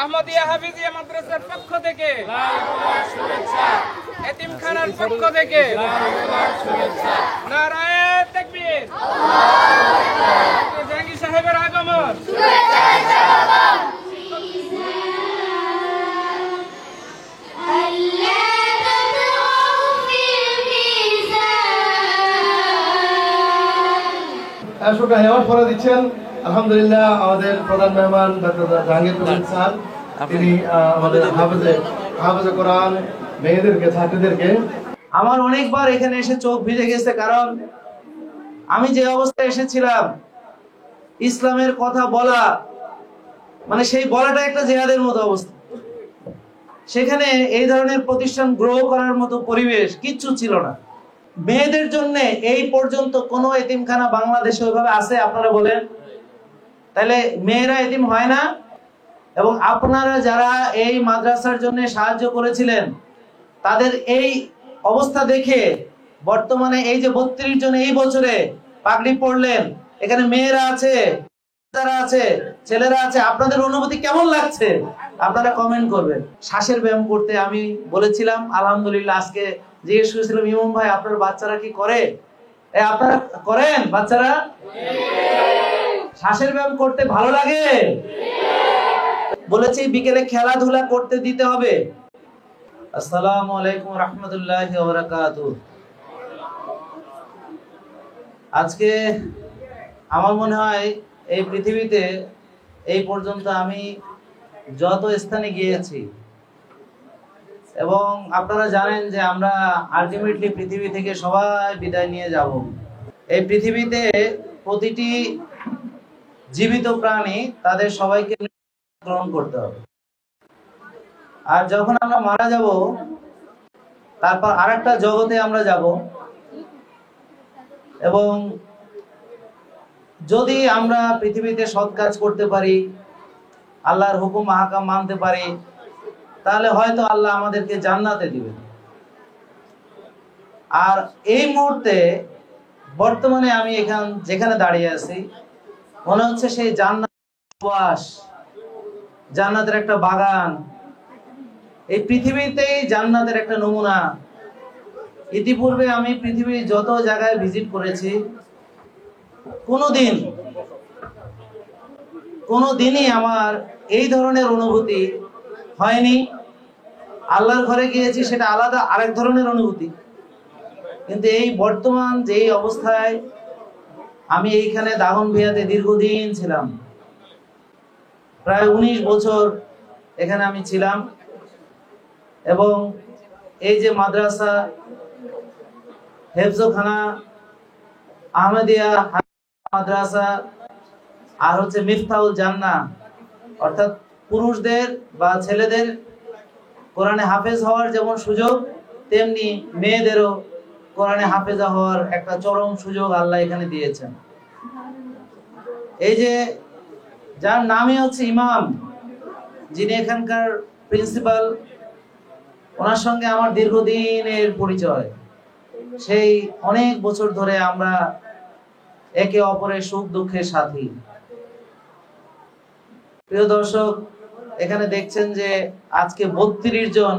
আহমদিয়া হাফিজিয়া মাদ্রাসার পক্ষ থেকে এতিমখানার পক্ষ থেকে নারায়ে তাকবীর, জাহাঙ্গীর সাহেবের আগমন। পরে দিচ্ছেন আলহামদুলিল্লাহ আমাদের প্রধান মেহমান ডক্টর জাহাঙ্গীর কবির স্যার, তিনি আমাদের হাফেজে কোরআন মেয়েদেরকে, ছাত্রীদেরকে। আমার অনেকবার এখানে এসে চোখ ভিজে গেছে, কারণ আমি যে অবস্থায় এসেছিলাম ইসলামের কথা বলা মানে সেই বলাটা একটা জিহাদের মতো অবস্থা। সেখানে এই ধরনের প্রতিষ্ঠান গ্রো করার মতো পরিবেশ কিচ্ছু ছিল না। মেয়েদের জন্য এই পর্যন্ত কোনো এতিমখানা বাংলাদেশে ওইভাবে আছে আপনারা বলেন? তাহলে মেয়েরা এতিম হয় না? এবং আপনারা যারা এই মাদ্রাসার জন্য সাহায্য করেছিলেন তাদের এই অবস্থা দেখে বর্তমানে এই যে 32 জন এই বছরে পাগড়ি পড়লেন, এখানে মেয়েরা আছে, যারা আছে, ছেলেরা আছে, আপনাদের অনুভূতি কেমন লাগছে আপনারা কমেন্ট করবেন। শ্বাসের ব্যায়াম করতে আমি বলেছিলাম, আলহামদুলিল্লাহ আজকে জিজ্ঞেস করেছিলাম ইমাম ভাই আপনার বাচ্চারা কি করে? আপনারা করেন বাচ্চারা? শ্বাসের ব্যায়াম করতে ভালো লাগে? বলেছি বিকেলে খেলাধুলা করতে দিতে হবে। আসসালামু আলাইকুম রাহমাতুল্লাহি ওয়া বারাকাতুহু। আজকে আমার মনে হয় এই পৃথিবীতে এই পর্যন্ত আমি যত স্থানে গিয়েছি, এবং আপনারা জানেন যে আমরা আলটিমেটলি পৃথিবী থেকে সবাই বিদায় নিয়ে যাব। এই পৃথিবীতে প্রতিটি জীবিত প্রাণী তাদের সবাইকে গ্রহণ করতে হবে। আর যখন আমরা মারা যাব তারপর আরেকটা জগতে আমরা যাব, এবং যদি আমরা পৃথিবীতে সৎ কাজ করতে পারি, আল্লাহর হুকুম আহকাম মানতে পারি, তাহলে হয়তো আল্লাহ আমাদেরকে জান্নাতে দিবেন। আর এই মুহূর্তে বর্তমানে আমি যেখানে দাঁড়িয়ে আছি মনে হচ্ছে সেই জান্নাতের একটা বাগান, এই পৃথিবীতেই জান্নাতের একটা নমুনা। ইতিপূর্বে আমি পৃথিবীর যত জায়গায় ভিজিট করেছি কোনোদিনই আমার এই ধরনের অনুভূতি হয়নি। আল্লাহর ঘরে গিয়েছি, সেটা আলাদা আরেক ধরনের অনুভূতি। কিন্তু এই বর্তমান যে অবস্থায় আমি এইখানে দাগনভূঞাতে দীর্ঘদিন ছিলাম, প্রায় 19 বছর এখানে আমি ছিলাম, এবং এই যে মাদ্রাসা, হেফজখানা, আহমদিয়া মাদ্রাসা, আর হচ্ছে মিফতাহুল জান্নাহ, অর্থাৎ পুরুষদের বা ছেলেদের কোরআনে হাফেজ হওয়ার যেমন সুযোগ, তেমনি মেয়েদেরও কোরআনে হাফেজা হওয়ার একটা চরম সুযোগ আল্লাহ এখানে দিয়েছেন। এই যে যার নামই হচ্ছে ইমাম, যিনি এখানকার প্রিন্সিপাল, ওনার সঙ্গে আমার দীর্ঘদিনের পরিচয়। সেই অনেক বছর ধরে আমরা একে অপরের সুখ দুঃখের সাথী। প্রিয় দর্শক, এখানে দেখছেন যে আজকে 32 জন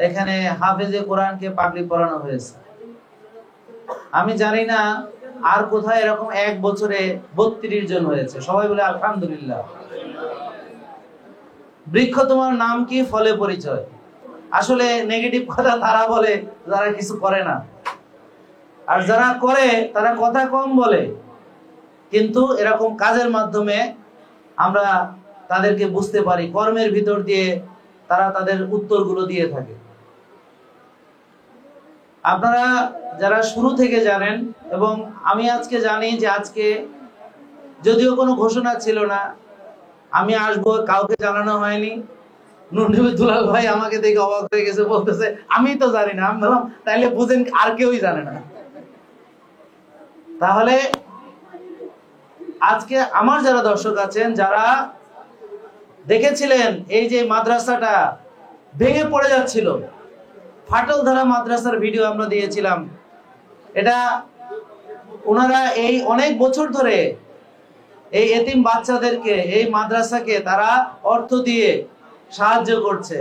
এখানে হাফেজে কোরআনকে পাগড়ি পরানো হয়েছে। আমি জানি না আর কোথায় এরকম এক বছরে 32 জন হয়েছে। সবাই বলে আলহামদুলিল্লাহ। বৃক্ষ তোমার নাম কি, ফলে পরিচয়। আসলে নেগেটিভ কথা তারা বলে যারা কিছু করে না, আর যারা করে তারা কথা কম বলে, কিন্তু এরকম কাজের মাধ্যমে আমরা তাদেরকে বুঝতে পারি, কর্মের ভিতর দিয়ে তারা তাদের উত্তরগুলো দিয়ে থাকে। আপনারা যারা শুরু থেকে জানেন, এবং আমি আজকে জানি যে আজকে যদিও কোনো ঘোষণা ছিল না, আমি আসবো, কাউকে জানানো হয়নি। নুরনবী দুলাল ভাই আমাকে দেখে অবাক হয়ে গেছে, বলতেছে আমি তো জানি না। আমি বললাম তাইলে বুঝেন আর কেউই জানে না। তাহলে আজকে আমার যারা দর্শক আছেন, যারা দেখেছিলেন এই যে মাদ্রাসাটা ভেঙে পড়ে যাচ্ছিল, ফাটল ধরা মাদ্রাসার ভিডিও আমরা দিয়েছিলাম, এটা ওনারা এই অনেক বছর ধরে এই এতিম বাচ্চাদেরকে, এই মাদ্রাসাকে তারা অর্থ দিয়ে সাহায্য করছে।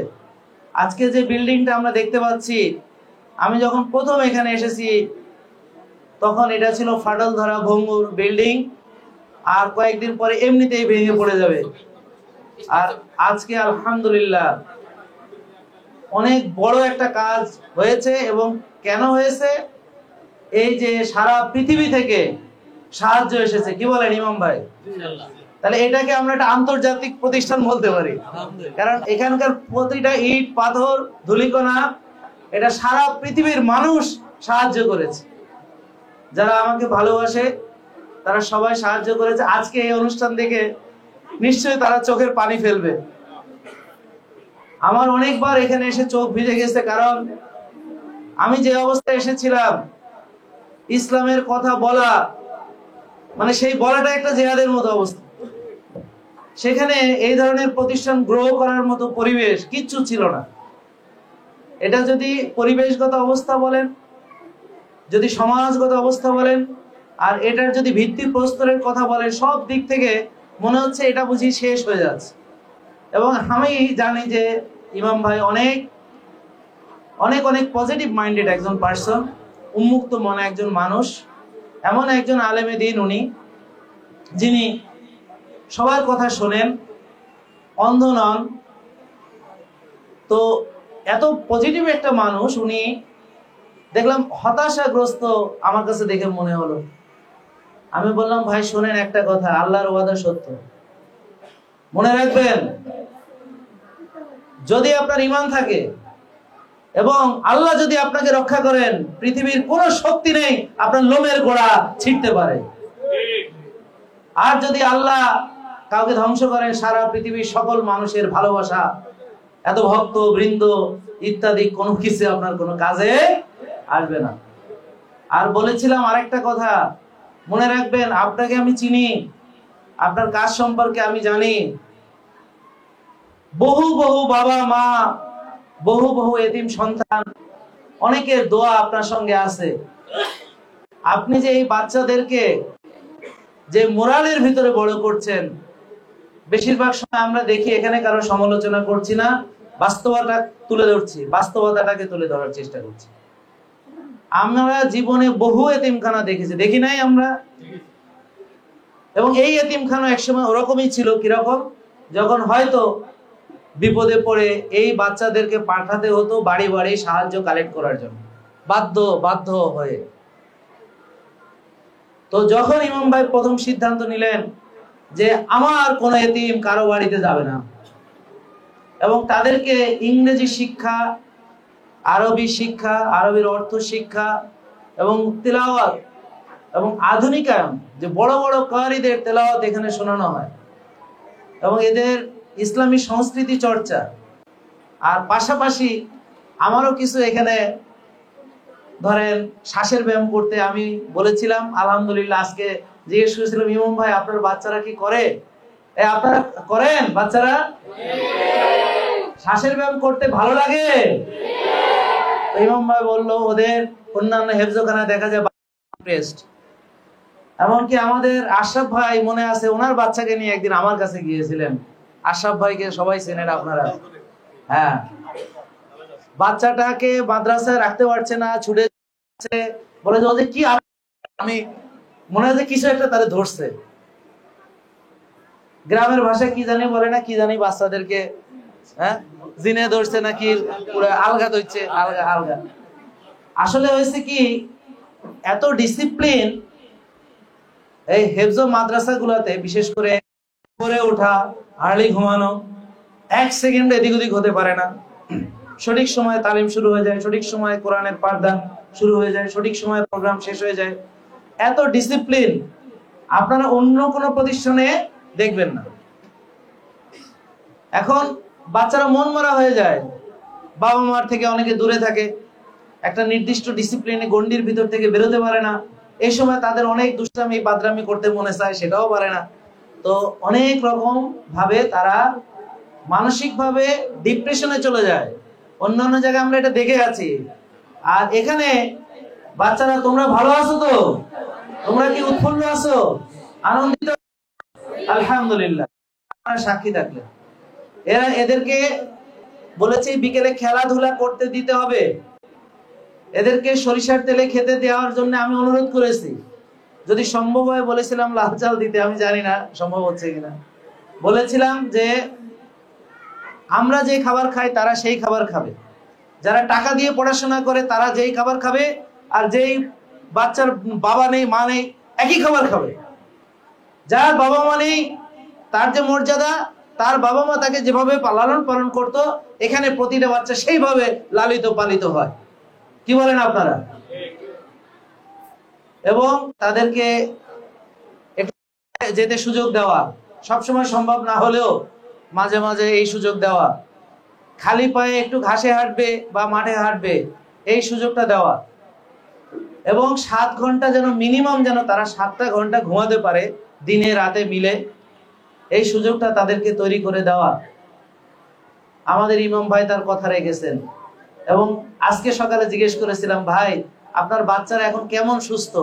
আজকে যে বিল্ডিংটা আমরা দেখতে পাচ্ছি, আমি যখন প্রথম এখানে এসেছি তখন এটা ছিল ফাটল ধরা ভঙ্গুর বিল্ডিং, আর কয়েকদিন পরে এমনিতেই ভেঙে পড়ে যাবে। আর আজকে আলহামদুলিল্লাহ অনেক বড় একটা কাজ হয়েছে। এবং কেন হয়েছে? এই যে সারা পৃথিবী থেকে সাহায্য এসেছে, কি বলেন ইমাম ভাই? তাহলে এটাকে আমরা একটা আন্তর্জাতিক প্রতিষ্ঠান বলতে পারি, কারণ এখানকার প্রতিটা ইট পাথর ধুলিকণা এটা সারা পৃথিবীর মানুষ সাহায্য করেছে। যারা আমাকে ভালোবাসে তারা সবাই সাহায্য করেছে। আজকে এই অনুষ্ঠান দেখে নিশ্চয়ই তারা চোখের পানি ফেলবে। আমার অনেকবার এখানে এসে চোখ ভিজে গেছে, কারণ আমি যে অবস্থায় এসেছিলাম, ইসলামের কথা বলা মানে সেই বলাটা একটা জেহাদের মতো অবস্থা। সেখানে এই ধরনের প্রতিষ্ঠান গ্রো করার মতো পরিবেশ কিচ্ছু ছিল না। এটা যদি পরিবেশগত অবস্থা বলেন, যদি সমাজগত অবস্থা বলেন, আর এটার যদি ভিত্তি প্রস্তরের কথা বলেন, সব দিক থেকে মনে হচ্ছে এটা বুঝি শেষ হয়ে যাচ্ছে। এবং আমি জানি যে ইমাম ভাই অনেক অনেক অনেক পজিটিভ মাইন্ডেড একজন পার্সন, উন্মুক্ত মনে একজন মানুষ, এমন একজন আলেমে দ্বীন উনি, যিনি সবার কথা শোনেন, অন্ধ নন। তো এত পজিটিভ একটা মানুষ উনি, দেখলাম হতাশাগ্রস্ত আমার কাছে দেখে মনে হলো। আমি বললাম, ভাই শোনেন একটা কথা, আল্লাহর ওয়াদা সত্য, মনে রাখবেন, যদি আপনার ঈমান থাকে এবং আল্লাহ যদি আপনাকে রক্ষা করেন, পৃথিবীর কোনো শক্তি নেই আপনার লোমের গোড়া ছিঁড়তে পারে। আর যদি আল্লাহ কাউকে ধ্বংস করেন, সারা পৃথিবীর সকল মানুষের ভালোবাসা, এত ভক্ত বৃন্দ ইত্যাদি কোনো কিছু আপনার কোনো কাজে আসবে না। আর বলেছিলাম আরেকটা কথা, মনে রাখবেন, আপনাকে আমি চিনি, আপনার কাজ সম্পর্কে আমি জানি। বহু বহু বাবা মা, বহু বহু এতিম সন্তান, অনেকের দোয়া আপনার সঙ্গে আছে। আপনি যে এই বাচ্চাদেরকে যে মোরালের ভিতরে বড় করছেন, বেশিরভাগ সময় আমরা দেখি, এখানে কারো সমালোচনা করছি না, বাস্তবতা তুলে ধরছি, বাস্তবতাটাকে তুলে ধরার চেষ্টা করছি। আমরা জীবনে বহু এতিমখানা দেখেছি, দেখি নাই আমরা? এবং এই এতিমখানা একসময় ওরকমই ছিল। কিরকম? যখন হয়তো বিপদে পড়ে এই বাচ্চাদেরকে পাঠাতে হতো বাড়ি বাড়ি সাহায্য কালেক্ট করার জন্য, বাধ্য হয়ে। তো যখন ইমাম ভাই প্রথম সিদ্ধান্ত নিলেন যে আমার কোন এতিম কারো বাড়িতে যাবে না, এবং তাদেরকে ইংরেজি শিক্ষা, আরবি শিক্ষা, আরবির অর্থ শিক্ষা এবং তেলাওয়াত এবং আধুনিকায়ন, যে বড় বড় কারিদের তেলাওয়াত এখানে শোনানো হয়, এবং এদের ইসলামী সংস্কৃতি চর্চা, আর পাশাপাশি আমারও কিছু এখানে ধরেন শ্বাসের ব্যায়াম করতে আমি বলেছিলাম। আলহামদুলিল্লাহ আজকে জিজ্ঞেস করেছিলাম, ইমাম ভাই আপনার বাচ্চারা কি করে? আপনারা করেন বাচ্চারা? শ্বাসের ব্যায়াম করতে ভালো লাগে? ইমাম ভাই বললো ওদের অন্যান্য হেফজখানায় দেখা যায় টেস্ট। এমনকি আমাদের আশরাফ ভাই মনে আছে, ওনার বাচ্চাকে নিয়ে একদিন আমার কাছে গিয়েছিলেন। আশরাফ ভাইকে সবাই চেনেন আপনারা। হ্যাঁ, বাচ্চাটাকে মাদ্রাসায় রাখতে পারছে না, ছুটে যাচ্ছে, বলে যে কি, আমি মনে হয় কিছু একটা তারে ধরছে, গ্রামের ভাষায় কি জানি বলে না, কি জানি বাচ্চাদেরকে, হ্যাঁ জিনে ধরছে নাকি, পুরো আলগা ধরছে, আলগা আলগা। আসলে হয়েছে কি, এত ডিসিপ্লিন এই হেফজ মাদ্রাসা গুলাতে, বিশেষ করে পরে ওঠা, আর্লি ঘুমানো, এক সেকেন্ড এদিক ওদিক হতে পারে না। সঠিক সময়ে তালিম শুরু হয়ে যায়, সঠিক সময়ে কোরআনের পাঠদান শুরু হয়ে যায়, সঠিক সময়ে প্রোগ্রাম শেষ হয়ে যায়। এত ডিসিপ্লিন আপনারা অন্য কোনো প্রতিষ্ঠানে দেখবেন না। এখন বাচ্চারা মন মরা হয়ে যায়, বাবা মার থেকে অনেকে দূরে থাকে, একটা নির্দিষ্ট ডিসিপ্লিনে গণ্ডির ভিতর থেকে বেরোতে পারে না। এই সময় তাদের অনেক দুষ্টামি বাদরামি করতে মনে চায়, সেটাও পারে না। তো অনেক রকম ভাবে তারা মানসিক ভাবে ডিপ্রেশনে চলে যায়। অন্যান্য জায়গায় আমরা এটা দেখে আছি। আর এখানে বাচ্চারা, তোমরা ভালো আছো তো? তোমরা কি উৎফুল্ল আছো, আনন্দিত? আলহামদুলিল্লাহ, আপনারা সাক্ষী থাকলেন। এদেরকে বলেছি বিকেলে খেলাধুলা করতে দিতে হবে, এদেরকে সরিষার তেলে খেতে দেওয়ার জন্য আমি অনুরোধ করেছি। যদি সম্ভব হয় বলেছিলাম লাল চাল দিতে, আমি জানি না সম্ভব হচ্ছে কিনা। বলেছিলাম যে আমরা যে খাবার খাই তারা সেই খাবার খাবে, যারা টাকা দিয়ে পড়াশোনা করে তারা যেই খাবার খাবে, আর যেই বাচ্চার বাবা নেই মা নেই একই খাবার খাবে। যার বাবা মা নেই তার যে মর্যাদা, তার বাবা মা তাকে যেভাবে লালন পালন করতো, এখানে প্রতিটা বাচ্চা সেইভাবে লালিত পালিত হয়। কি বলেন আপনারা? এবং তাদেরকে যেতে সুযোগ দেওয়া, সবসময় সম্ভব না হলেও মাঝে মাঝে এই সুযোগ দেওয়া, খালি পায়ে একটু ঘাসে হাঁটবে বা মাঠে হাঁটবে এই সুযোগটা দেওয়া, এবং 7 ঘন্টা যেন মিনিমাম যেন তারা 7টা ঘন্টা ঘুমাতে পারে দিনে রাতে মিলে, এই সুযোগটা তাদেরকে তৈরি করে দেওয়া। আমাদের ইমাম ভাই তার কথা রেখেছেন। এবং আজকে সকালে জিজ্ঞেস করেছিলাম, ভাই আপনার বাচ্চারা এখন কেমন সুস্থ?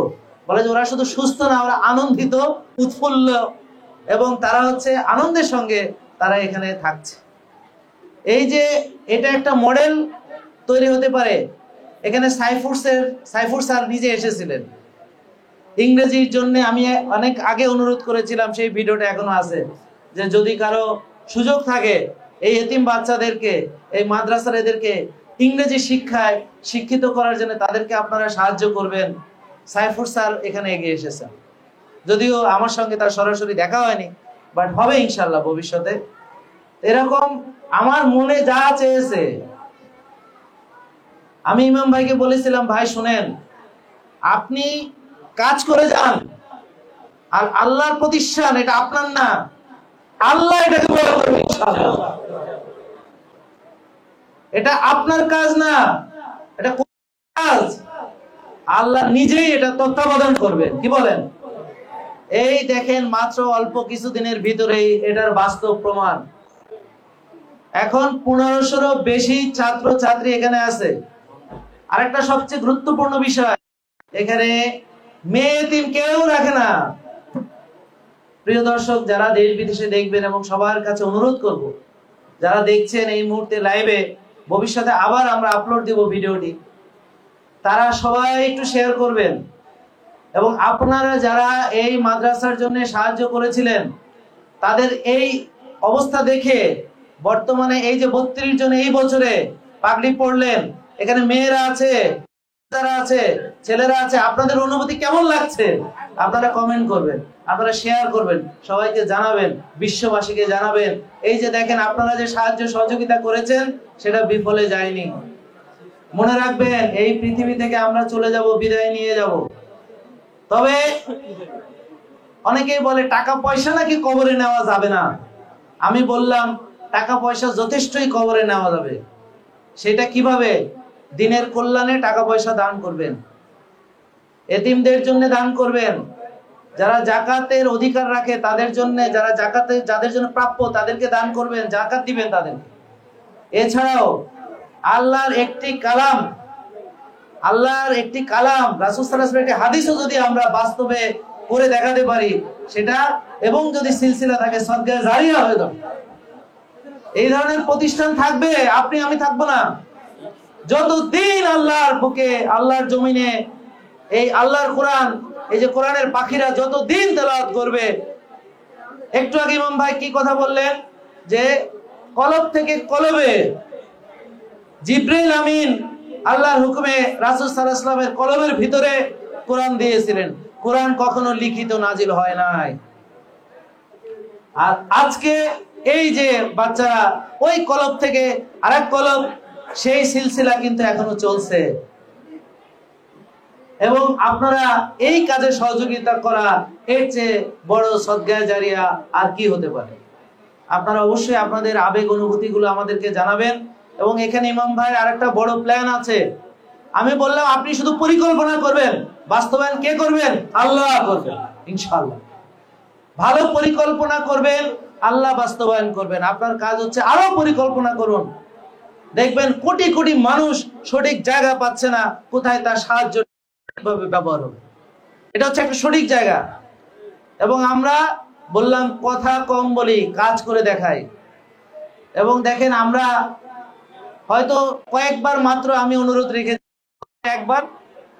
বলে যে ওরা শুধু সুস্থ না, ওরা আনন্দিত, উৎফুল্ল, এবং তারা হচ্ছে আনন্দের সঙ্গে তারা এখানে থাকছে। এই যে এটা একটা মডেল তৈরি হতে পারে। এখানে সাইফুর স্যার নিজে এসেছিলেন ইংরেজির জন্য। আমি অনেক আগে অনুরোধ করেছিলাম, সেই ভিডিওটা এখনো আছে, যে যদি কারো সুযোগ থাকে এই এতিম বাচ্চাদেরকে, এই মাদ্রাসার এদেরকে ইংরেজি শিক্ষায় শিক্ষিত করার জন্য তাদেরকে আপনারা সাহায্য করবেন। সাইফুর স্যার এখানে এগিয়ে এসেছেন, যদিও আমার সঙ্গে তার সরাসরি দেখা হয়নি, বাট হবে ইনশাল্লাহ ভবিষ্যতে। এরকম আমার মনে যা চেয়েছে, আমি ইমাম ভাইকে বলেছিলাম, ভাই শুনেন, আপনি কাজ করে যান, আর আল্লাহর প্রতিষ্ঠান এটা আপনার না, আল্লাহ এটাকে বড় করবে ইনশাআল্লাহ। এটা আপনার কাজ না, এটা কাজ আল্লাহ নিজেই এটা তত্ত্বাবধান করবেন। কি বলেন? এই দেখেন মাত্র অল্প কিছুদিনের ভিতরেই এটার বাস্তব প্রমাণ। এখন 1500-রও বেশি ছাত্র ছাত্রী এখানে আছে। আরেকটা সবচেয়ে গুরুত্বপূর্ণ বিষয়, এখানে মেয়ে এতিম কেউ রাখে না। প্রিয় দর্শক, যারা দেশ বিদেশে দেখবেন, এবং সবার কাছে অনুরোধ করব, যারা দেখছেন এই মুহূর্তে লাইভে, ভবিষ্যতে আবার আমরা আপলোড দিব ভিডিওটি, তারা সবাই একটু শেয়ার করবেন। এবং আপনারা যারা এই মাদ্রাসার জন্য সাহায্য করেছিলেন, তাদের এই অবস্থা দেখে বর্তমানে এই যে 32 জন এই বছরে পাগড়ি পড়লেন, এখানে মেয়েরা আছে, যারা আছে, ছেলেরা আছে, আপনাদের অনুভূতি কেমন লাগছে? আপনারা কমেন্ট করবেন, আপনারা শেয়ার করবেন, সবাইকে জানাবেন, বিশ্ববাসীকে জানাবেন। এই যে দেখেন আপনারা যে সাহায্য সহযোগিতা করেছেন, সেটা বিফলে যায়নি। মনে রাখবেন, এই পৃথিবী থেকে আমরা চলে যাব, বিদায় নিয়ে যাব। তবে অনেকেই বলে টাকা পয়সা নাকি কবরে নেওয়া যাবে না। আমি বললাম টাকা পয়সা যথেষ্টই কবরে নেওয়া যাবে। সেটা কিভাবে? দিনের কল্যাণে টাকা পয়সা দান করবেন, এতিমদের জন্য দান করবেন, যারা জাকাতের অধিকার রাখে তাদের জন্য, যারা জাকাতে যাদের জন্য প্রাপ্য তাদেরকে দান করবেন, জাকাত দিবেন তাদেরকে। এছাড়াও আল্লাহর একটি কালাম, রাসূল সাল্লাল্লাহু আলাইহি ওয়াসাল্লামের হাদিসও যদি আমরা বাস্তবে করে দেখাতে পারি সেটা, এবং যদি সিলসিলা থাকে সদকা জারিয়া হয়ে যাবে। এই ধরনের প্রতিষ্ঠান থাকবে, আপনি আমি থাকবো না। যতদিন আল্লাহর বুকে, আল্লাহর জমিনে এই আল্লাহর কোরআন, এই যে কোরআনের পাখিরা যতদিন তেলাওয়াত করবে। একটু আগে ইমাম ভাই কি কথা বললেন, যে কলব থেকে কলবে জিবরাইল আমিন আল্লাহর হুকুমে রাসূল সাল্লাল্লাহু আলাইহি ওয়াসাল্লামের কলবের ভিতরে কোরআন দিয়েছিলেন। কোরআন কখনো লিখিত নাজিল হয় নাই। আর আজকে এই যে বাচ্চারা ওই কলব থেকে আরেক কলব, সেই সিলসিলা কিন্তু এখনো চলছে। এবং আপনারা এই কাজে সহযোগিতা করা, এর চেয়ে বড় সদকা জারিয়া আর কি হতে পারে? আপনারা অবশ্যই আপনাদের আবেগ অনুভূতি গুলো আমাদেরকে জানাবেন। এবং এখানে ইমাম ভাই আরেকটা বড় প্ল্যান আছে। আমি বললাম আপনি শুধু পরিকল্পনা করবেন, বাস্তবায়ন কে করবেন? আল্লাহ করবেন ইনশাআল্লাহ। ভালো পরিকল্পনা করবেন, আল্লাহ বাস্তবায়ন করবেন। আপনার কাজ হচ্ছে আরো পরিকল্পনা করুন। দেখবেন কোটি কোটি মানুষ সঠিক জায়গা পাচ্ছে না, কোথায় তার সাহায্য ব্যবহার হবে। এটা হচ্ছে একটা সঠিক জায়গা। এবং আমরা বললাম কথা কম বলি, কাজ করে দেখাই। এবং দেখেন আমরা হয়তো কয়েকবার মাত্র আমি অনুরোধ রেখেছি, একবার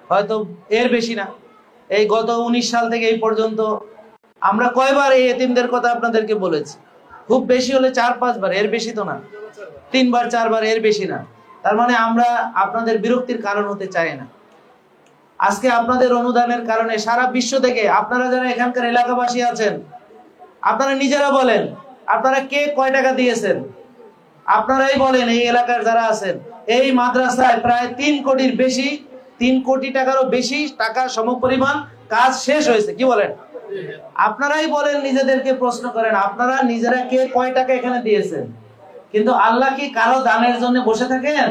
হয়তো, এর বেশি না। এই গত 19 সাল থেকে এই পর্যন্ত আমরা কয়বার এই এতিমদের কথা আপনাদেরকে বলেছি? খুব বেশি হলে 4-5 বার, এর বেশি তো না। 3 বার 4 বার, এর বেশি না। তার মানে আমরা আপনাদের বিরক্তির কারণ হতে চাই না। আজকে আপনাদের অনুদানের কারণে সারা বিশ্ব থেকে আপনারা যারা এখানকার এলাকাবাসী আছেন, আপনারা নিজেরা বলেন আপনারা কে কয় টাকা দিয়েছেন? আপনারাই বলেন। এই এলাকার যারা আছেন, এই মাদ্রাসায় প্রায় 3 কোটির বেশি, 3 কোটি টাকারও বেশি টাকা সমপরিমাণ কাজ শেষ হয়েছে। কি বলেন? আপনারাই বলেন, নিজেদেরকে প্রশ্ন করেন, আপনারা নিজেরা কে কয় টাকা এখানে দিয়েছেন? কিন্তু আল্লাহ কি কারো দানের জন্য বসে থাকেন?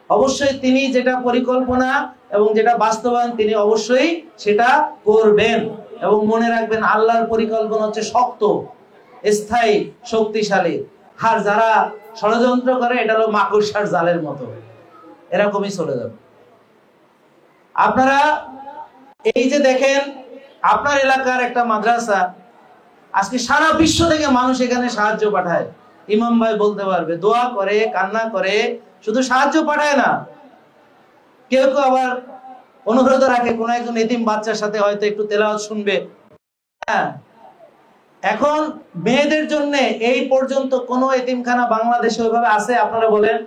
অবশ্যই তিনি যেটা পরিকল্পনা এবং যেটা বাস্তবায়ন, তিনি অবশ্যই সেটা করবেন। এবং মনে রাখবেন, আল্লাহর পরিকল্পনা হচ্ছে শক্ত, স্থায়ী, শক্তিশালী। আর যারা ষড়যন্ত্র করে, এটা হলো মাকড়সার জালের মতো, এরকমই চলে যাবে। আপনারা এই যে দেখেন, আপনার এলাকার একটা মাদ্রাসা, আজকে সারা বিশ্ব থেকে মানুষ এখানে সাহায্য পাঠায়। ইমাম ভাই বলতে পারবে, দোয়া করে, কান্না করে, শুধু সাহায্য পাঠায় না, কেউ কেউ আবার অনুরোধ রাখে কোন একজন এতিম বাচ্চার সাথে হয়তো একটু তেলাওয়াত শুনবে। হ্যাঁ, এখন মেয়েদের জন্য এই পর্যন্ত কোন এতিমখানা বাংলাদেশে ওইভাবে আছে? আপনারা বলেন।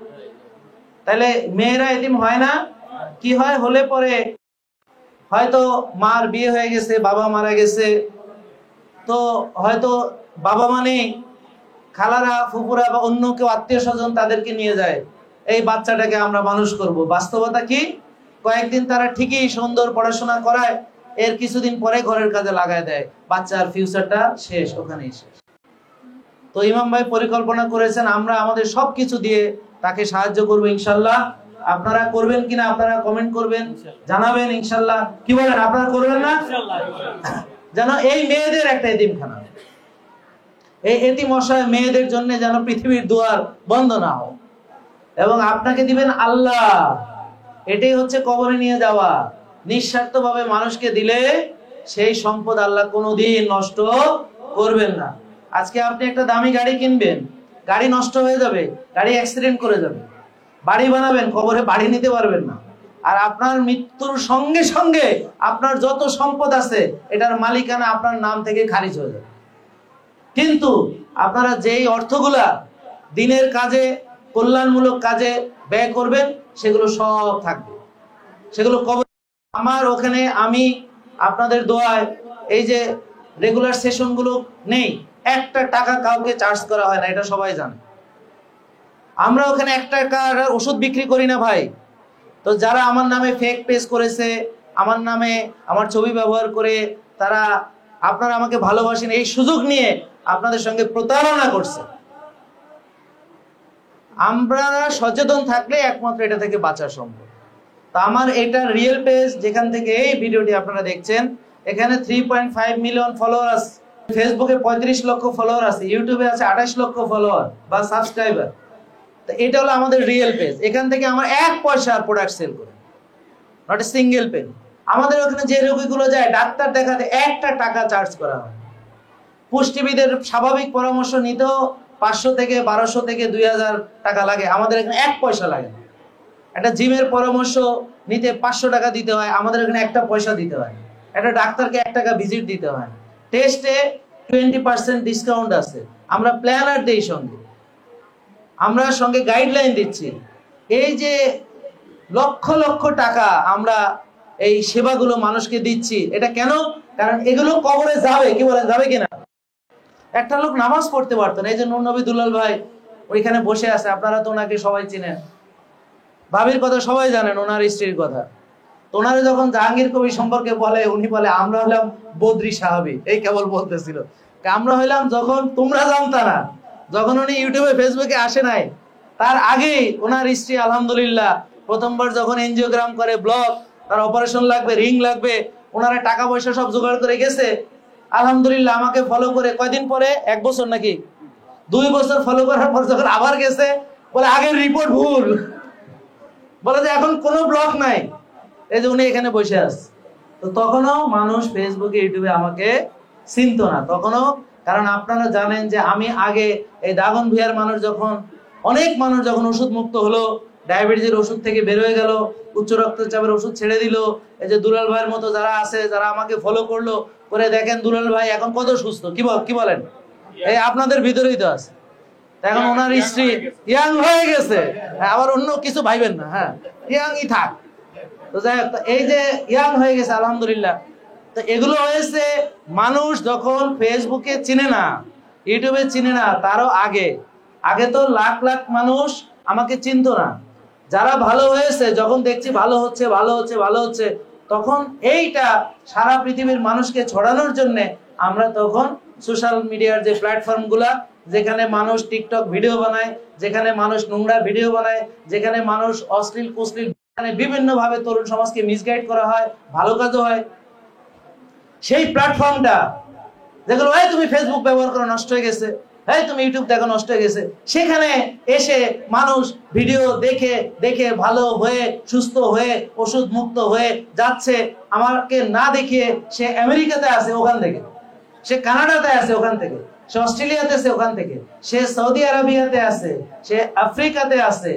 তাহলে মেয়েরা এতিম হয় না? কি হয়? হলে পরে হয়তো মার বিয়ে হয়ে গেছে, বাবা মারা গেছে, তো হয়তো বাবা মানে খালারা, ফুপুরা বা অন্য কেউ আত্মীয় স্বজন তাদেরকে নিয়ে যায়, এই বাচ্চাটাকে আমরা মানুষ করব। বাস্তবতা কি? কয়েকদিন তারা ঠিকই সুন্দর পড়াশোনা করায়, এর কিছুদিন পরে ঘরের কাজে লাগায় দেয়, বাচ্চার ফিউচারটা শেষ, ওখানেই শেষ। তো ইমাম ভাই পরিকল্পনা করেছেন, আমরা আমাদের সবকিছু দিয়ে তাকে সাহায্য করবো ইনশাল্লাহ। আপনারা করবেন কিনা আপনারা কমেন্ট করবেন, জানাবেন ইনশাল্লাহ। কি বলেন, আপনারা করবেন না? যেন এই মেয়েদের একটা এতিমখানা, এই এতিম অসহায় মেয়েদের জন্য যেন পৃথিবীর দুয়ার বন্ধ না হয়। এবং আপনাকে দিবেন আল্লাহ, এটাই হচ্ছে কবরে নিয়ে যাওয়া। নিঃস্বার্থভাবে মানুষকে দিলে সেই সম্পদ আল্লাহ কোনোদিন নষ্ট করবেন না। আজকে আপনি একটা দামি গাড়ি কিনবেন, গাড়ি নষ্ট হয়ে যাবে, গাড়ি অ্যাক্সিডেন্ট করে যাবে। বাড়ি বানাবেন, কবরে বাড়ি নিতে পারবেন না। আর আপনার মৃত্যুর সঙ্গে সঙ্গে আপনার যত সম্পদ আছে, এটার মালিকানা আপনার নাম থেকে খারিজ হয়ে যাবে। কিন্তু আপনারা যেই অর্থগুলা দিনের কাজে, কল্যাণমূলক কাজে ব্যয় করবেন, সেগুলো সব থাকবে, সেগুলো কবর। আমার ওখানে আমি আপনাদের দোয়ায় এই যে রেগুলার সেশনগুলো নেই, একটা টাকা কাউকে চার্জ করা হয় না, এটা সবাই জানে। আমরা ওখানে 1 টাকার ওষুধ বিক্রি করি না ভাই। তো যারা আমার নামে ফেক পেজ করেছে, আমার নামে আমার ছবি ব্যবহার করে, তারা আপনারা আমাকে ভালোবাসেন এই সুযোগ নিয়ে আপনাদের সঙ্গে প্রতারণা করছে। আমরা সচেতন থাকলে একমাত্র এটা থেকে বাঁচা সম্ভব। তা আমার এটা রিয়েল পেজ, যেখান থেকে এই ভিডিওটি আপনারা দেখছেন, এখানে 3.5 মিলিয়ন ফলোয়ার আছে, ফেসবুকে 35 লক্ষ ফলোয়ার আছে, ইউটিউবে আছে 28 লক্ষ ফলোয়ার বা সাবস্ক্রাইবার। তো এটা হলো আমাদের রিয়েল পেজ। এখান থেকে আমার 1 পয়সার প্রোডাক্ট সেল করে, নট এ সিঙ্গেল পেন। আমাদের ওখানে যে রোগীগুলো যায় ডাক্তার দেখাতে, 1 টাকা চার্জ করা হয়। পুষ্টিবিদের স্বাভাবিক পরামর্শ নিতেও 500 থেকে 1200 থেকে 2000 টাকা লাগে, আমাদের এখানে 1 পয়সা লাগে না। একটা জিমের পরামর্শ নিতে 500 টাকা দিতে হয়, আমাদের এখানে 1 পয়সা দিতে হয়। একটা ডাক্তারকে 1 টাকা ভিজিট দিতে হয়। টেস্টে 20% ডিসকাউন্ট আছে, আমরা প্ল্যানার দেই সঙ্গে, আমরা সঙ্গে গাইডলাইন দিচ্ছি। এই যে লক্ষ লক্ষ টাকা আমরা এই সেবাগুলো মানুষকে দিচ্ছি, এটা কেন? কারণ এগুলো কবরে যাবে। কি বলেন, যাবে কিনা? একটা লোক নামাজ পড়তে পারতো না, এই যে নূর নবী দুলাল ভাই ওইখানে বসে আছে, আপনারা তো ওনাকে সবাই চিনেন, ভাবির কথা সবাই জানেন, ওনার স্ত্রীর কথা। তো ওনারে যখন জাহাঙ্গীর কবি সম্পর্কে বলে, উনি বলে আমরা হলাম বদ্রী সাহাবী। এই কেবল বলতেছিল, আমরা হইলাম যখন তোমরা জানতা না, যখন উনি ইউটিউবে ফেসবুকে আসে নাই, তার আগেই ওনার স্ত্রী আলহামদুলিল্লাহ প্রথমবার যখন এনজিওগ্রাম করে, ব্লক, তার অপারেশন লাগবে, রিং লাগবে, ওনারা টাকা পয়সা সব জোগাড় করে গেছে। আলহামদুলিল্লাহ আমাকে ফলো করে কয়দিন পরে, 1 বছর নাকি 2 বছর ফলো করার পর যখন আবার গেছে, বলে আগের রিপোর্ট ভুল, বলে যে এখন কোনো ব্লক নাই, এই যে উনি এখানে বসে আছে। তো তখনও মানুষ ফেসবুকে, ইউটিউবে আমাকে চিনতো না তখনও। কারণ আপনারা জানেন যে আমি আগে এই দাগনভূঞার মানুষ যখন অনেক মানুষ যখন ওষুধ মুক্ত হলো, ডায়াবেটিসের ওষুধ থেকে বের হয়ে গেল, উচ্চ রক্তচাপের ওষুধ ছেড়ে দিল, এই যে দুলাল ভাইয়ের মতো যারা আছে, যারা আমাকে ফলো করলো, করে দেখেন দুলাল ভাই এখন কত সুস্থ, কি বলেন? এই আপনাদের ভিতরেই তো আছে। এখন ওনার স্ত্রী ইয়াং হয়ে গেছে, আবার অন্য কিছু ভাইবেন না, হ্যাঁ ইয়াংই থাক। তো যাই হোক, এই যে ইয়াং হয়ে গেছে আলহামদুলিল্লাহ। তো এগুলো হয়েছে মানুষ যখন ফেসবুকে চিনে না, ইউটিউবে চিনে না, তারও আগে তো লাখ লাখ মানুষ আমাকে চিনতো না। যারা ভালো হয়েছে, যখন দেখছি ভালো হচ্ছে, তখন এইটা সারা পৃথিবীর মানুষকে ছড়ানোর জন্য আমরা তখন সোশ্যাল মিডিয়ার যে প্ল্যাটফর্ম গুলা, যেখানে মানুষ টিকটক ভিডিও বানায়, যেখানে মানুষ নোংরা ভিডিও বানায়, যেখানে মানুষ অশ্লীল কুশ্লীল, বিভিন্ন ভাবে তরুণ সমাজকে মিসগাইড করা হয়, ভালো কাজও হয়, সেই প্ল্যাটফর্মটা যেগুলো তুমি ফেসবুক ব্যবহার করো নষ্ট হয়ে গেছে, তুমি ইউটিউব দেখো নষ্ট হয়ে গেছে, সেখানে এসে মানুষ ভিডিও দেখে দেখে ভালো হয়ে সুস্থ হয়ে ওষুধ মুক্ত হয়ে যাচ্ছে। আমাকে না দেখিয়ে সে আমেরিকাতে আছে ওখান থেকে, সে কানাডাতে আছে ওখান থেকে, সে অস্ট্রেলিয়াতে আছে ওখান থেকে, সে সৌদি আরবিয়াতে আছে, সে আফ্রিকাতে আছে,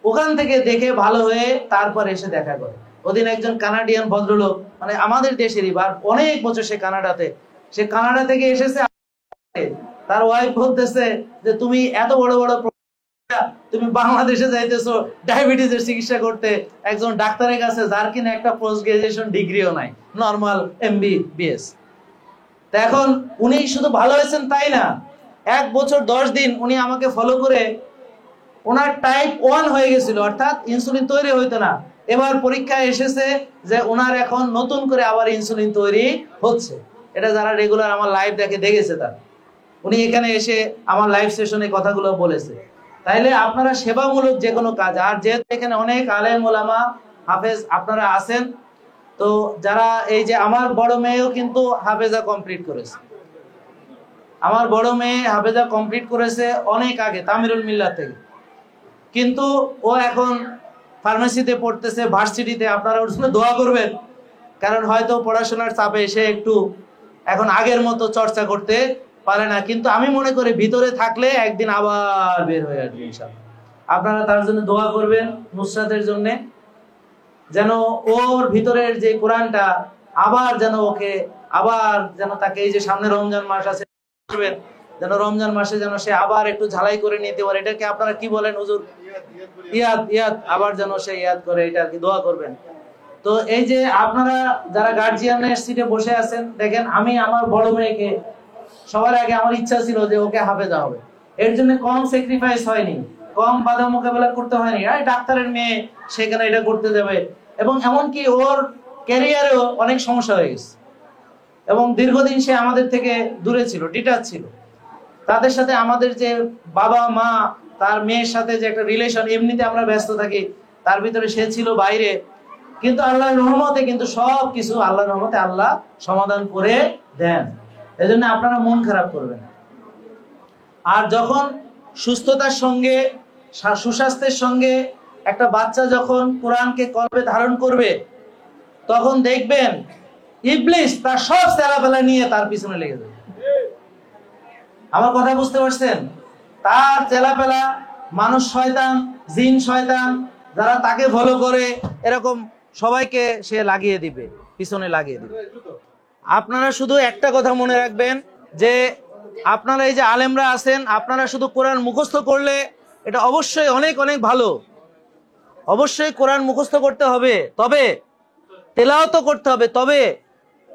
ওখান থেকে দেখে ভালো হয়ে তারপর এসে দেখা করে। ওদিন একজন কানাডিয়ান ভদ্রলোক, মানে আমাদের দেশেরই, অনেক বছর সে কানাডা থেকে এসেছে, তার ওয়াইফ বলতেছে যে তুমি এত বড় বড় তুমি বাংলাদেশে যাইতেছো ডায়াবেটিসের চিকিৎসা করতে একজন ডাক্তারের কাছে, যার কিনা একটা পোস্ট গ্রাজুয়েশন ডিগ্রিও নাই, নর্মাল MBBS। তা এখন উনি শুধু ভালো হয়েছেন তাই না, 1 বছর 10 দিন উনি আমাকে ফলো করে ওনার টাইপ 1 হয়ে গেছিল, অর্থাৎ ইনসুলিন তৈরি হইতো না। এবার পরীক্ষায় এসেছে যে ওনার এখন নতুন করে আবার ইনসুলিন তৈরি হচ্ছে। এটা যারা রেগুলার আমার লাইভ দেখেছে তারা, উনি এখানে এসে আমার লাইভ সেশনে কথাগুলো বলেছে। তাইলে আপনারা সেবামূলক যে কোনো কাজ, আর যেহেতু এখানে অনেক আলেম ওলামা হাফেজ আপনারা আছেন, তো যারা এই যে আমার বড় মেয়েও কিন্তু হাফেজা কমপ্লিট করেছে, আমার বড় মেয়ে হাফেজা কমপ্লিট করেছে অনেক আগে তামিরুল মিল্লাত থেকে, কিন্তু ও এখন ফার্মেসিতে পড়তেছে, ভার্সিটিতে। আপনারা ওর জন্য দোয়া করবেন, কারণ হয়তো পড়াশোনার চাপে সে একটু এখন আগের মতো চর্চা করতে পারে না, কিন্তু আমি মনে করি ভিতরে থাকলে একদিন আবার বের হয়ে আসবে ইনশাআল্লাহ। আপনারা তার জন্য দোয়া করবেন, নুসরাতের জন্য, যেন ওর ভিতরের যে কোরআনটা আবার যেন তাকে এই যে সামনে রমজান মাস আছে, যেন রমজান মাসে যেন সে আবার একটু ঝালাই করে নিতে পারে। এটাকে আপনারা কি বলেন হুজুর? ইয়াদ, আবার যেন সে ইয়াদ করে, এটা কি দোয়া করবেন। তো এই যে আপনারা যারা গার্জিয়ানের সিটে বসে আছেন, দেখেন আমি আমার বড় মেয়েকে সবার আগে আমার ইচ্ছা ছিল যে ওকে হাফেজা হবে, এর জন্য কম স্যাক্রিফাইস হয়নি, কম বাধা মোকাবেলা করতে হয়নি। ডাক্তারের মেয়ে, সেখানে এটা করতে দেবে, এবং এমনকি ওর ক্যারিয়ারেও অনেক সমস্যা হয়ে গেছে, এবং দীর্ঘদিন সে আমাদের থেকে দূরে ছিল, ডিটাচ ছিল। তাদের সাথে আমাদের যে বাবা মা, তার মেয়ের সাথে যে একটা রিলেশন, এমনিতে আমরা ব্যস্ত থাকি, তার ভিতরে সে ছিল বাইরে। কিন্তু আল্লাহর রহমতে কিন্তু সব কিছু আল্লাহর রহমতে আল্লাহ সমাধান করে দেন। এজন্য আপনারা মন খারাপ করবেন না। আর যখন সুস্থতার সঙ্গে, সুস্বাস্থ্যের সঙ্গে একটা বাচ্চা যখন কোরআনকে কলবে ধারণ করবে, তখন দেখবেন ইবলিস তার সব চেলাপেলা নিয়ে তার পিছনে লেগে যাবে। আমার কথা বুঝতে পারছেন? তার চেলাপেলা, মানুষ শয়তান, জিন শয়তান, যারা তাকে ফলো করে, এরকম সবাইকে সে লাগিয়ে দিবে, পিছনে লাগিয়ে দিবে। আপনারা শুধু একটা কথা মনে রাখবেন যে আপনারা এই যে আলেমরা আছেন, আপনারা শুধু কোরআন মুখস্থ করলে এটা অবশ্যই অনেক অনেক ভালো, অবশ্যই কোরআন মুখস্থ করতে হবে, তবে তেলাওয়াত করতে হবে। তবে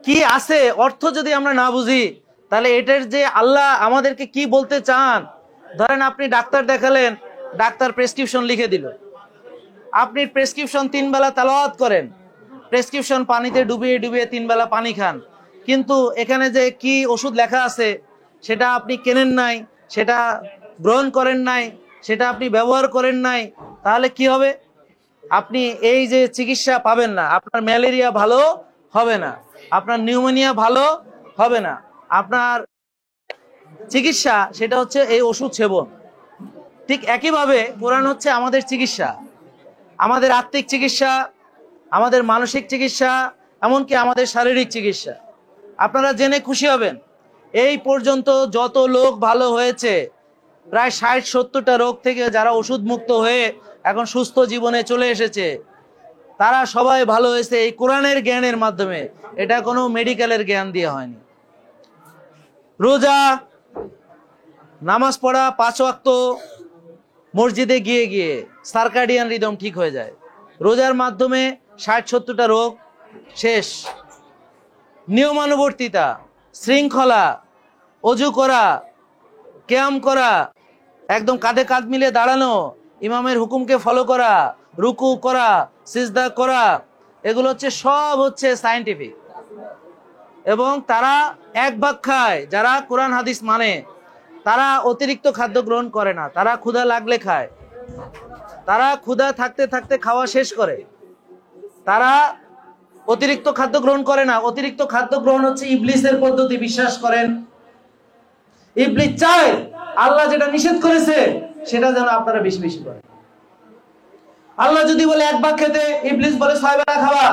কি আছে অর্থ যদি আমরা না বুঝি, তাহলে এটার যে আল্লাহ আমাদেরকে কি বলতে চান, ধরেন আপনি ডাক্তার দেখালেন, ডাক্তার প্রেসক্রিপশন লিখে দিল, আপনি প্রেসক্রিপশন 3 বেলা তেলাওয়াত করেন, প্রেসক্রিপশন পানিতে ডুবিয়ে ডুবিয়ে 3 বেলা পানি খান, কিন্তু এখানে যে কি ওষুধ লেখা আছে সেটা আপনি কেনেন নাই, সেটা গ্রহণ করেন নাই, সেটা আপনি ব্যবহার করেন নাই, তাহলে কি হবে? আপনি এই যে চিকিৎসা পাবেন না, আপনার ম্যালেরিয়া ভালো হবে না, আপনার নিউমোনিয়া ভালো হবে না, আপনার চিকিৎসা সেটা হচ্ছে এই ওষুধ সেবন। ঠিক একইভাবে কোরআন হচ্ছে আমাদের চিকিৎসা, আমাদের আত্মিক চিকিৎসা, আমাদের মানসিক চিকিৎসা, এমনকি আমাদের শারীরিক চিকিৎসা। আপনারা জেনে খুশি হবেন, এই পর্যন্ত যত লোক ভালো হয়েছে, প্রায় 60-70টা রোগ থেকে যারা ওষুধ মুক্ত হয়ে এখন সুস্থ জীবনে চলে এসেছে, তারা সবাই ভালো হয়েছে এই কোরআনের জ্ঞানের মাধ্যমে। এটা কোনো মেডিকেলের জ্ঞান দিয়ে হয়নি। রোজা, নামাজ পড়া, 5 ওয়াক্ত, মসজিদে গিয়ে গিয়ে সার্কাডিয়ান রিদম ঠিক হয়ে যায়। রোজার মাধ্যমে 60-70টা রোগ শেষ। নিয়মানুবর্তিতা, শৃঙ্খলা, অজু করা, ক্যাম করা, একদম কাঁধে কাঁধ মিলে দাঁড়ানো, ইমামের হুকুমকে ফলো করা, রুকু করা, সিজদা করা, এগুলো হচ্ছে সব হচ্ছে সায়েন্টিফিক। এবং তারা এক ভাগ খায়, যারা কোরআন হাদিস মানে তারা অতিরিক্ত খাদ্য গ্রহণ করে না, তারা ক্ষুধা লাগলে খায়, তারা ক্ষুধা থাকতে থাকতে খাওয়া শেষ করে, তারা অতিরিক্ত খাদ্য গ্রহণ করে না। অতিরিক্ত খাদ্য গ্রহণ হচ্ছে ইবলিসের পদ্ধতি, বিশ্বাস করেন। ইবলিস চায় আল্লাহ যেটা নিষেধ করেছে সেটা যেন আপনারা বেশি বেশি করেন। আল্লাহ যদি বলে 1 ভাগ খেতে, ইবলিস বলে 6 বেলা খাওয়া।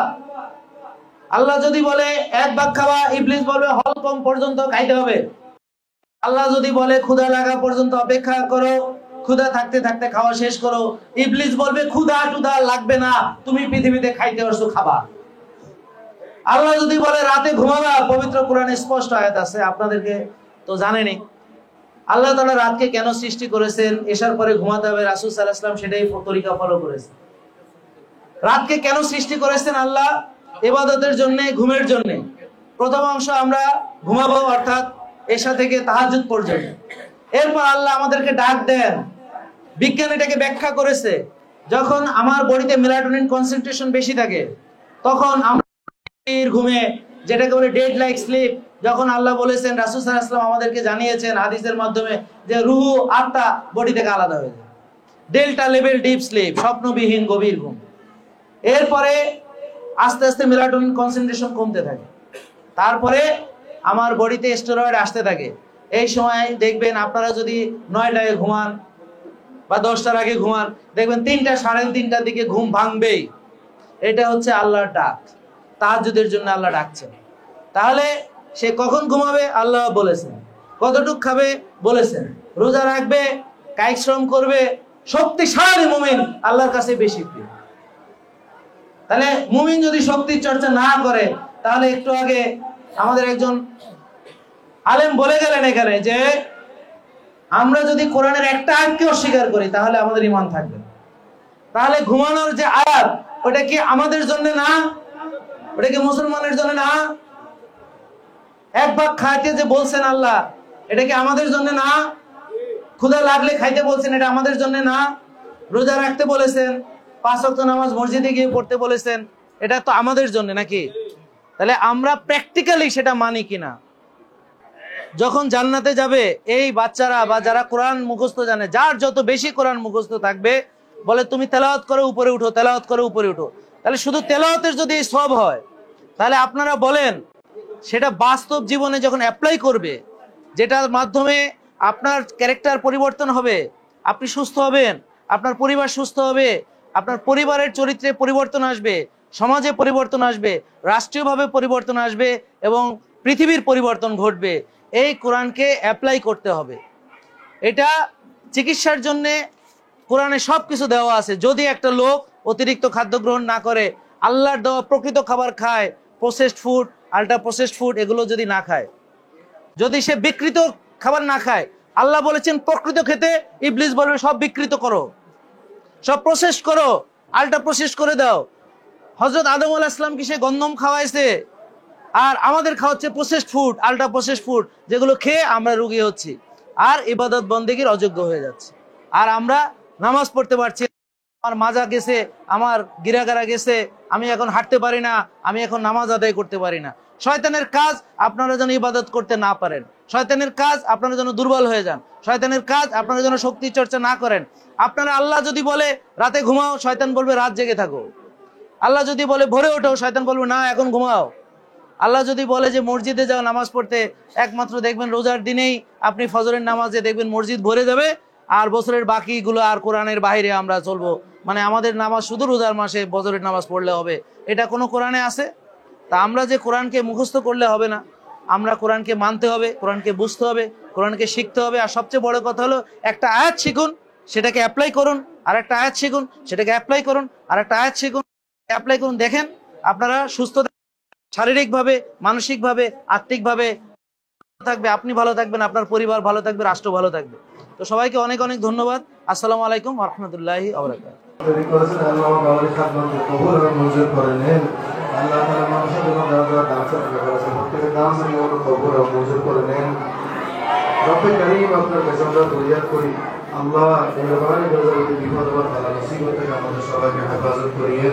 আল্লাহ যদি বলে 1 ভাগ খাওয়া, ইবলিস বলবে হলকম পর্যন্ত খাইতে হবে। আল্লাহ যদি বলে ক্ষুধা লাগা পর্যন্ত অপেক্ষা করো, ক্ষুধা থাকতে থাকতে খাওয়া শেষ করো, ইবলিস বলবে ক্ষুধা টুধা লাগবে না, তুমি পৃথিবীতে খাইতে আসছো, খাবা। আল্লাহ যদি বলে রাতে ঘুমাবা, পবিত্র কোরআনে স্পষ্ট আয়াত আছে, আপনাদেরকে তো জানেনই। আল্লাহ তাআলা রাতকে কেন সৃষ্টি করেছেন, এশার পরে ঘুমাতে হবে, রাসূল সাল্লাল্লাহু আলাইহি ওয়াসাল্লাম সেটাই তরিকা ফলো করেছেন। রাতকে কেন সৃষ্টি করেছেন আল্লাহ? ইবাদতের জন্য, ঘুমের জন্য। প্রথম অংশ আমরা ঘুমাবো, অর্থাৎ এশা থেকে তাহাজ্জুদ পর্যন্ত। এরপর আল্লাহ আমাদেরকে ডাক দেন। বিজ্ঞান এটাকে ব্যাখ্যা করেছে, যখন আমার বডিতে মেলাটোনিন কনসেন্ট্রেশন বেশি থাকে তখন আমরা ঘুমে, যেটাকে বলে ডেড লাইক স্লিপ, যখন আল্লাহ বলেছেন, রাসূল সাল্লাল্লাহু আলাইহি ওয়াসাল্লাম আমাদেরকে জানিয়েছেন হাদিসের মাধ্যমে যে রূহ আত্মা বডি থেকে আলাদা হয়ে যায়, ডেল্টা লেভেল ডিপ স্লিপ, স্বপ্নবিহীন গভীর ঘুম। এরপরে আস্তে আস্তে মেলাটোনিন কনসেন্ট্রেশন কমতে থাকে, তারপরে আমার বডিতে স্টেরয়েড আসতে থাকে। এই সময় দেখবেন আপনারা যদি 9টায় ঘুমান বা 10টার আগে ঘুমান, দেখবেন 3টা, 3:30টার দিকে ঘুম ভাঙবেই। এটা হচ্ছে আল্লাহর ডাক, তাহাজ্জুদের জন্য আল্লাহ ডাকছেন। তাহলে সে কখন ঘুমাবে আল্লাহ বলেছেন, কতটুক খাবে বলেছেন, রোজা রাখবে, কায়িক শ্রম করবে, শক্তিশালী মুমিন আল্লাহর কাছে বেশি প্রিয়। তাহলে মুমিন যদি শক্তির চর্চা না করে, তাহলে একটু আগে আমাদের একজন আলেম বলে গেলেন এখানে যে আমরা যদি কোরআনের একটা আয়াতকে অস্বীকার করি তাহলে আমাদের ঈমান থাকবে। তাহলে ঘুমানোর যে আয়াত, ওটা কি আমাদের জন্য না? ওটা কি মুসলমানের জন্য না? 1 ভাগ খাইতে যে বলছেন আল্লাহ, এটা কি আমাদের জন্য না? ক্ষুধা লাগলে খাইতে বলছেন, এটা আমাদের জন্য না? রোজা রাখতে বলেছেন, 5 ওয়াক্ত নামাজ মসজিদে গিয়ে পড়তে বলেছেন, এটা তো আমাদের জন্য নাকি? তাহলে আমরা প্র্যাকটিক্যালি সেটা মানি কিনা? যখন জান্নাতে যাবে এই বাচ্চারা বা যারা কোরআন মুখস্থ জানে, যার যত বেশি কোরআন মুখস্থ থাকবে, বলে তুমি তেলাওয়াত করে উপরে উঠো, তেলাওয়াত করে উপরে উঠো। তাহলে শুধু তেলাওয়াতের যদি এই সব হয়, তাহলে আপনারা বলেন সেটা বাস্তব জীবনে যখন অ্যাপ্লাই করবে, যেটার মাধ্যমে আপনার ক্যারেক্টার পরিবর্তন হবে, আপনি সুস্থ হবেন, আপনার পরিবার সুস্থ হবে, আপনার পরিবারের চরিত্রে পরিবর্তন আসবে, সমাজে পরিবর্তন আসবে, রাষ্ট্রীয়ভাবে পরিবর্তন আসবে এবং পৃথিবীর পরিবর্তন ঘটবে। এই কোরআনকে অ্যাপ্লাই করতে হবে। এটা চিকিৎসার জন্যে কোরআনে সব কিছু দেওয়া আছে। যদি একটা লোক অতিরিক্ত খাদ্য গ্রহণ না করে, আল্লাহর দেওয়া প্রকৃত খাবার খায়, processed food, ultra processed food এগুলো যদি না খায়, যদি সে বিকৃত খাবার না খায়, আল্লাহ বলেছেন প্রকৃত খেতে, ইবলিস বলবে সব বিকৃত করো, সব প্রসেস করো, আল্ট্রা প্রসেস করে দাও। হযরত আদম আলাইহিস সালাম কি সে গন্ধম খাওয়াইছে? আর আমাদের খাওয়াচ্ছে processed food, ultra processed food, যেগুলো খেয়ে আমরা রোগী হচ্ছি আর ইবাদত বন্দেগীর অযোগ্য হয়ে যাচ্ছে। আর আমরা নামাজ পড়তে পারছি, আমার মাজা গেছে, আমার গিরাগারা গেছে, আমি এখন হাঁটতে পারি না, আমি এখন নামাজ আদায় করতে পারি না। শয়তানের কাজ আপনারা যেন ইবাদত করতে না পারেন, শয়তানের কাজ আপনারা যেন দুর্বল হয়ে যান, শয়তানের কাজ আপনারা যেন শক্তি চর্চা না করেন। আপনারা আল্লাহ যদি বলে রাতে ঘুমাও, শয়তান বলবে রাত জেগে থাকো। আল্লাহ যদি বলে ভোরে ওঠো, শয়তান বলবে না এখন ঘুমাও। আল্লাহ যদি বলে যে মসজিদে যাও নামাজ পড়তে, একমাত্র দেখবেন রোজার দিনেই আপনি ফজরের নামাজে দেখবেন মসজিদ ভরে যাবে, আর বছরের বাকিগুলো আর কোরআনের বাইরে আমরা চলবো, মানে আমাদের নামাজ শুধু রোজার মাসে ফজরের নামাজ পড়লে হবে, এটা কোনো কোরআনে আছে? তা আমরা যে কোরআনকে মুখস্থ করলে হবে না, আমরা কোরআনকে মানতে হবে, কোরআনকে বুঝতে হবে, কোরআনকে শিখতে হবে। আর সবচেয়ে বড় কথা হলো একটা আয়াত শিখুন, সেটাকে অ্যাপ্লাই করুন, আর একটা আয়াত শিখুন, সেটাকে অ্যাপ্লাই করুন, আর একটা আয়াত শিখুন, অ্যাপ্লাই করুন। দেখেন আপনারা সুস্থ শারীরিকভাবে, মানসিকভাবে, আত্মিকভাবে থাকবে, আপনি ভালো থাকবেন, আপনার পরিবার ভালো থাকবে, রাষ্ট্র ভালো থাকবে। তো সবাইকে অনেক অনেক ধন্যবাদ। আসসালামু আলাইকুম ওয়া রাহমাতুল্লাহি ওয়া বারাকাতুহু। তৈরি করেছেন আল্লাহ আমাদের খাদমতকে কবুল এবং মঞ্জুর করে নেন। আল্লাহ তাআলা মানুষের জন্য যারা দান সাদকা করেছেন প্রত্যেকের দান সাদকা কবুল এবং মঞ্জুর করে নেন। রব্বে কারীম আপনার কাছে আমরা ফরিয়াদ করি, আল্লাহ এই রহমানের বিপদ আপদ বালা মুসিবত থেকে আমাদের সবাইকে হেফাজত করিয়ে